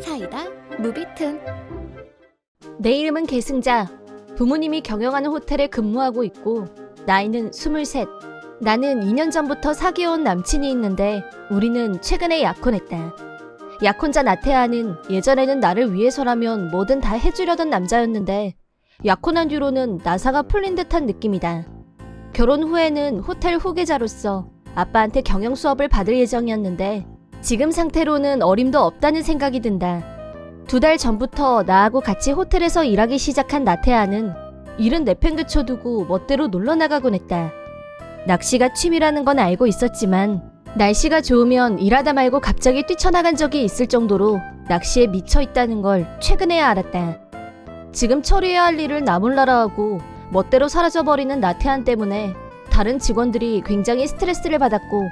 사이다 무비튼. 내 이름은 계승자. 부모님이 경영하는 호텔에 근무하고 있고 나이는 23. 나는 2년 전부터 사귀어온 남친이 있는데 우리는 최근에 약혼했다. 약혼자 나태아는 예전에는 나를 위해서라면 뭐든 다 해주려던 남자였는데 약혼한 뒤로는 나사가 풀린 듯한 느낌이다. 결혼 후에는 호텔 후계자로서 아빠한테 경영 수업을 받을 예정이었는데 지금 상태로는 어림도 없다는 생각이 든다. 2달 전부터 나하고 같이 호텔에서 일하기 시작한 나태아는 일은 내팽개쳐두고 멋대로 놀러나가곤 했다. 낚시가 취미라는 건 알고 있었지만 날씨가 좋으면 일하다 말고 갑자기 뛰쳐나간 적이 있을 정도로 낚시에 미쳐있다는 걸 최근에야 알았다. 지금 처리해야 할 일을 나 몰라라 하고 멋대로 사라져버리는 나태안 때문에 다른 직원들이 굉장히 스트레스를 받았고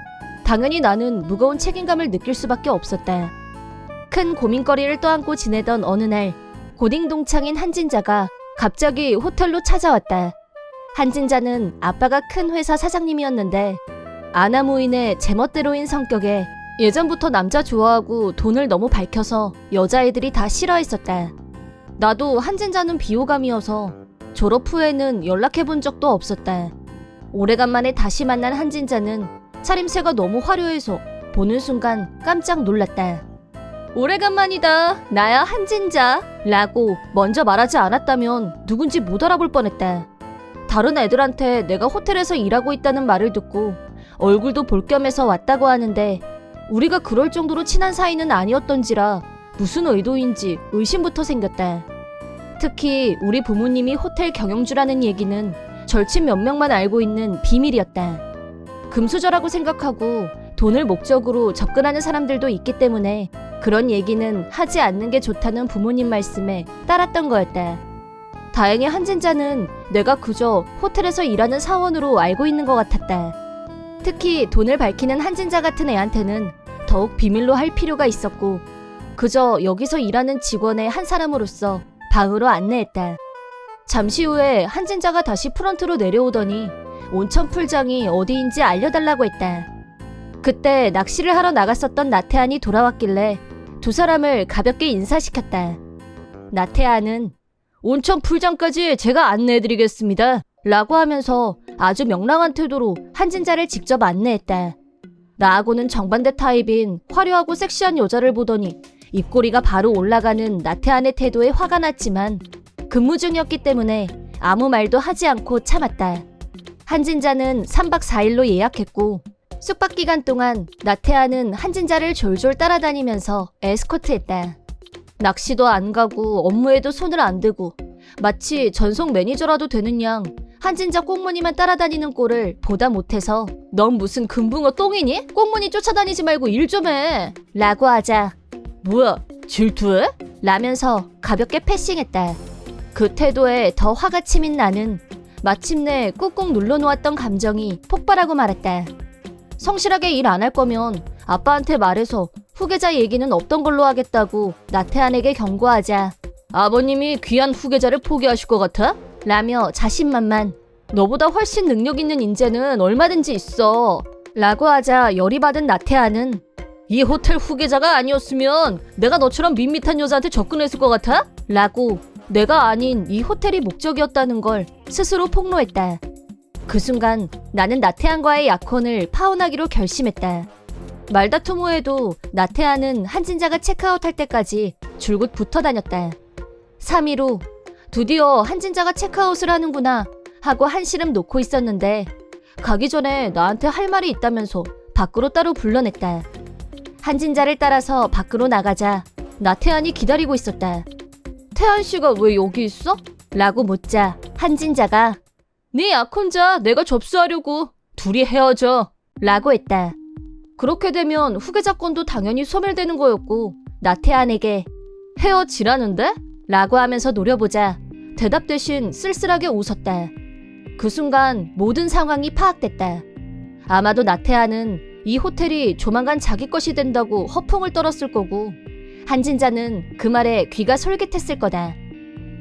당연히 나는 무거운 책임감을 느낄 수밖에 없었다. 큰 고민거리를 떠안고 지내던 어느 날 고딩 동창인 한진자가 갑자기 호텔로 찾아왔다. 한진자는 아빠가 큰 회사 사장님이었는데 아나무인의 제멋대로인 성격에 예전부터 남자 좋아하고 돈을 너무 밝혀서 여자애들이 다 싫어했었다. 나도 한진자는 비호감이어서 졸업 후에는 연락해본 적도 없었다. 오래간만에 다시 만난 한진자는 차림새가 너무 화려해서 보는 순간 깜짝 놀랐다. 오래간만이다. 나야 한진자. 라고 먼저 말하지 않았다면 누군지 못 알아볼 뻔했다. 다른 애들한테 내가 호텔에서 일하고 있다는 말을 듣고 얼굴도 볼 겸해서 왔다고 하는데 우리가 그럴 정도로 친한 사이는 아니었던지라 무슨 의도인지 의심부터 생겼다. 특히 우리 부모님이 호텔 경영주라는 얘기는 절친 몇 명만 알고 있는 비밀이었다. 금수저라고 생각하고 돈을 목적으로 접근하는 사람들도 있기 때문에 그런 얘기는 하지 않는 게 좋다는 부모님 말씀에 따랐던 거였다. 다행히 한진자는 내가 그저 호텔에서 일하는 사원으로 알고 있는 것 같았다. 특히 돈을 밝히는 한진자 같은 애한테는 더욱 비밀로 할 필요가 있었고 그저 여기서 일하는 직원의 한 사람으로서 방으로 안내했다. 잠시 후에 한진자가 다시 프런트로 내려오더니 온천 풀장이 어디인지 알려달라고 했다. 그때 낚시를 하러 나갔었던 나태안이 돌아왔길래 두 사람을 가볍게 인사시켰다. 나태안은 온천 풀장까지 제가 안내해드리겠습니다 라고 하면서 아주 명랑한 태도로 한진자를 직접 안내했다. 나하고는 정반대 타입인 화려하고 섹시한 여자를 보더니 입꼬리가 바로 올라가는 나태안의 태도에 화가 났지만 근무 중이었기 때문에 아무 말도 하지 않고 참았다. 한진자는 3박 4일로 예약했고 숙박 기간 동안 나태아는 한진자를 졸졸 따라다니면서 에스코트했다. 낚시도 안 가고 업무에도 손을 안 대고 마치 전속 매니저라도 되는 양 한진자 꽁무니만 따라다니는 꼴을 보다 못해서 넌 무슨 금붕어 똥이니? 꽁무니 쫓아다니지 말고 일 좀 해! 라고 하자 뭐야 질투해? 라면서 가볍게 패싱했다. 그 태도에 더 화가 치민 나는 마침내 꾹꾹 눌러놓았던 감정이 폭발하고 말았다. 성실하게 일 안 할 거면 아빠한테 말해서 후계자 얘기는 없던 걸로 하겠다고 나태안에게 경고하자 아버님이 귀한 후계자를 포기하실 것 같아? 라며 자신만만 너보다 훨씬 능력 있는 인재는 얼마든지 있어 라고 하자 열이 받은 나태안은 이 호텔 후계자가 아니었으면 내가 너처럼 밋밋한 여자한테 접근했을 것 같아? 라고 내가 아닌 이 호텔이 목적이었다는 걸 스스로 폭로했다. 그 순간 나는 나태안과의 약혼을 파혼하기로 결심했다. 말다툼 후에도 나태안은 한진자가 체크아웃할 때까지 줄곧 붙어 다녔다. 3일 후 드디어 한진자가 체크아웃을 하는구나 하고 한시름 놓고 있었는데 가기 전에 나한테 할 말이 있다면서 밖으로 따로 불러냈다. 한진자를 따라서 밖으로 나가자 나태안이 기다리고 있었다. 태안씨가 왜 여기 있어? 라고 묻자 한진자가 네 약혼자 내가 접수하려고 둘이 헤어져 라고 했다. 그렇게 되면 후계자권도 당연히 소멸되는 거였고 나태안에게 헤어지라는데? 라고 하면서 노려보자 대답 대신 쓸쓸하게 웃었다. 그 순간 모든 상황이 파악됐다. 아마도 나태안은 이 호텔이 조만간 자기 것이 된다고 허풍을 떨었을 거고 한진자는 그 말에 귀가 솔깃했을 거다.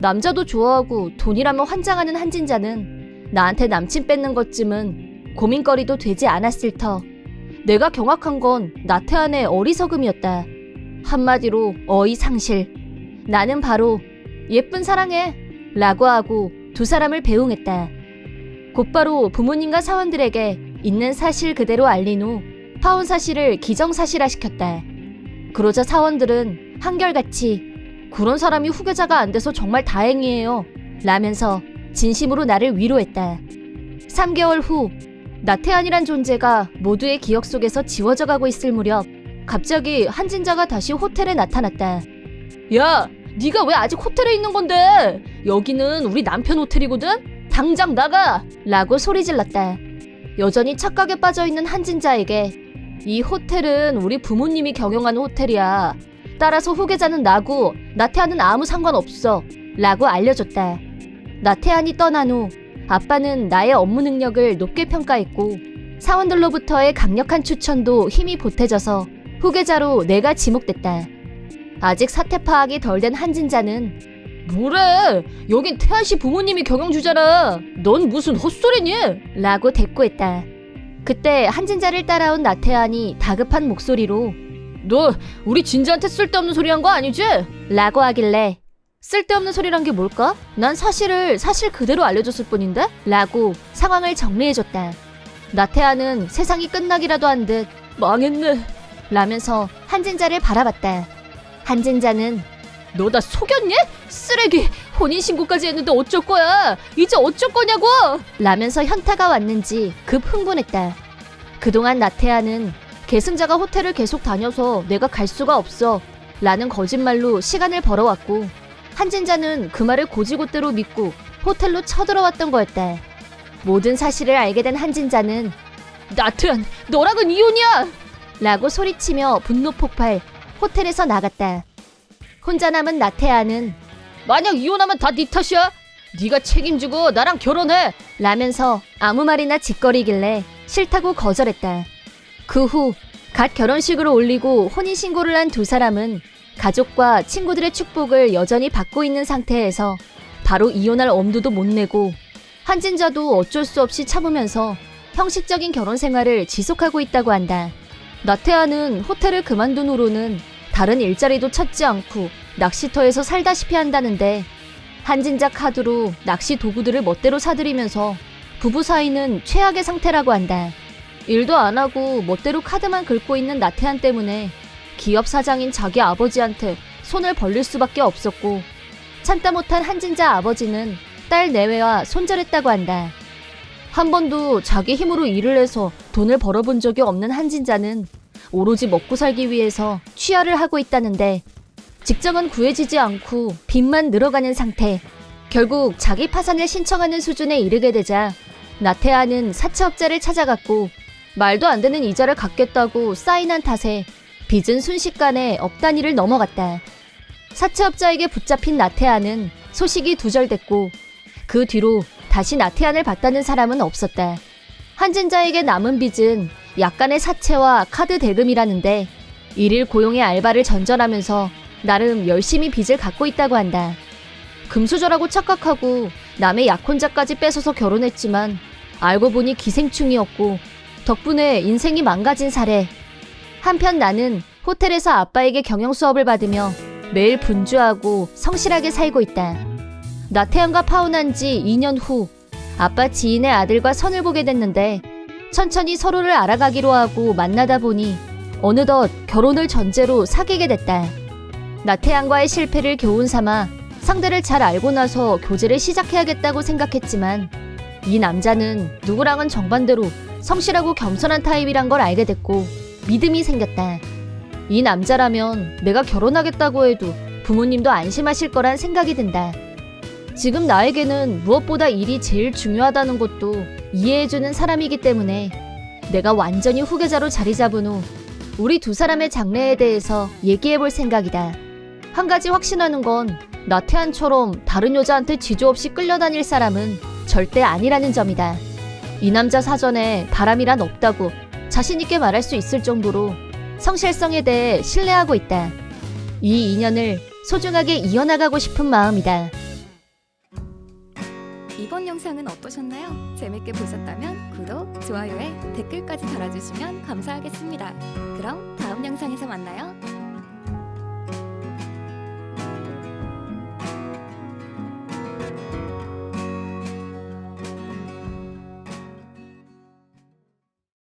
남자도 좋아하고 돈이라면 환장하는 한진자는 나한테 남친 뺏는 것쯤은 고민거리도 되지 않았을 터 내가 경악한 건 나태안의 어리석음이었다. 한마디로 어이상실. 나는 바로 예쁜 사랑해 라고 하고 두 사람을 배웅했다. 곧바로 부모님과 사원들에게 있는 사실 그대로 알린 후 파혼 사실을 기정사실화 시켰다. 그러자 사원들은 한결같이 그런 사람이 후계자가 안 돼서 정말 다행이에요 라면서 진심으로 나를 위로했다. 3개월 후 나태한이란 존재가 모두의 기억 속에서 지워져 가고 있을 무렵 갑자기 한진자가 다시 호텔에 나타났다. 야, 네가 왜 아직 호텔에 있는 건데? 여기는 우리 남편 호텔이거든? 당장 나가! 라고 소리질렀다. 여전히 착각에 빠져있는 한진자에게 이 호텔은 우리 부모님이 경영하는 호텔이야. 따라서 후계자는 나고 나태한은 아무 상관없어 라고 알려줬다. 나태한이 떠난 후 아빠는 나의 업무 능력을 높게 평가했고 사원들로부터의 강력한 추천도 힘이 보태져서 후계자로 내가 지목됐다. 아직 사태 파악이 덜 된 한진자는 뭐래? 여긴 태한씨 부모님이 경영주잖아. 넌 무슨 헛소리니? 라고 대꾸했다. 그때 한진자를 따라온 나태한이 다급한 목소리로 너 우리 진자한테 쓸데없는 소리 한 거 아니지? 라고 하길래 쓸데없는 소리란 게 뭘까? 난 사실 그대로 알려줬을 뿐인데? 라고 상황을 정리해줬다. 나태한은 세상이 끝나기라도 한 듯 망했네 라면서 한진자를 바라봤다. 한진자는 너 나 속였니? 쓰레기! 혼인신고까지 했는데 어쩔 거야? 이제 어쩔 거냐고! 라면서 현타가 왔는지 급 흥분했다. 그동안 나태한은 계승자가 호텔을 계속 다녀서 내가 갈 수가 없어 라는 거짓말로 시간을 벌어왔고 한진자는 그 말을 고지고대로 믿고 호텔로 쳐들어왔던 거였다. 모든 사실을 알게 된 한진자는 나태한, 너랑은 이혼이야! 라고 소리치며 분노 폭발, 호텔에서 나갔다. 혼자 남은 나태한은 만약 이혼하면 다 네 탓이야. 네가 책임지고 나랑 결혼해 라면서 아무 말이나 짓거리길래 싫다고 거절했다. 그 후 갓 결혼식을 올리고 혼인신고를 한 두 사람은 가족과 친구들의 축복을 여전히 받고 있는 상태에서 바로 이혼할 엄두도 못 내고 한진자도 어쩔 수 없이 참으면서 형식적인 결혼 생활을 지속하고 있다고 한다. 나태한은 호텔을 그만둔 후로는 다른 일자리도 찾지 않고 낚시터에서 살다시피 한다는데 한진자 카드로 낚시 도구들을 멋대로 사들이면서 부부 사이는 최악의 상태라고 한다. 일도 안 하고 멋대로 카드만 긁고 있는 나태한 때문에 기업 사장인 자기 아버지한테 손을 벌릴 수밖에 없었고 참다 못한 한진자 아버지는 딸 내외와 손절했다고 한다. 한 번도 자기 힘으로 일을 해서 돈을 벌어본 적이 없는 한진자는 오로지 먹고 살기 위해서 취하를 하고 있다는데 직장은 구해지지 않고 빚만 늘어가는 상태. 결국 자기 파산을 신청하는 수준에 이르게 되자 나태한은 사채업자를 찾아갔고 말도 안 되는 이자를 갚겠다고 사인한 탓에 빚은 순식간에 억 단위를 넘어갔다. 사채업자에게 붙잡힌 나태한은 소식이 두절됐고 그 뒤로 다시 나태한을 봤다는 사람은 없었다. 한진자에게 남은 빚은 약간의 사채와 카드 대금이라는데 일일 고용의 알바를 전전하면서 나름 열심히 빚을 갚고 있다고 한다. 금수저라고 착각하고 남의 약혼자까지 뺏어서 결혼했지만 알고 보니 기생충이었고 덕분에 인생이 망가진 사례. 한편 나는 호텔에서 아빠에게 경영 수업을 받으며 매일 분주하고 성실하게 살고 있다. 나태한과 파혼한 지 2년 후 아빠 지인의 아들과 선을 보게 됐는데 천천히 서로를 알아가기로 하고 만나다 보니 어느덧 결혼을 전제로 사귀게 됐다. 나태한과의 실패를 교훈 삼아 상대를 잘 알고 나서 교제를 시작해야겠다고 생각했지만 이 남자는 누구랑은 정반대로 성실하고 겸손한 타입이란 걸 알게 됐고 믿음이 생겼다. 이 남자라면 내가 결혼하겠다고 해도 부모님도 안심하실 거란 생각이 든다. 지금 나에게는 무엇보다 일이 제일 중요하다는 것도 이해해주는 사람이기 때문에 내가 완전히 후계자로 자리 잡은 후 우리 두 사람의 장래에 대해서 얘기해볼 생각이다. 한 가지 확신하는 건 나태한처럼 다른 여자한테 지조 없이 끌려다닐 사람은 절대 아니라는 점이다. 이 남자 사전에 바람이란 없다고 자신있게 말할 수 있을 정도로 성실성에 대해 신뢰하고 있다. 이 인연을 소중하게 이어나가고 싶은 마음이다. 이번 영상은 어떠셨나요? 재밌게 보셨다면 구독, 좋아요에 댓글까지 달아주시면 감사하겠습니다. 그럼 다음 영상에서 만나요.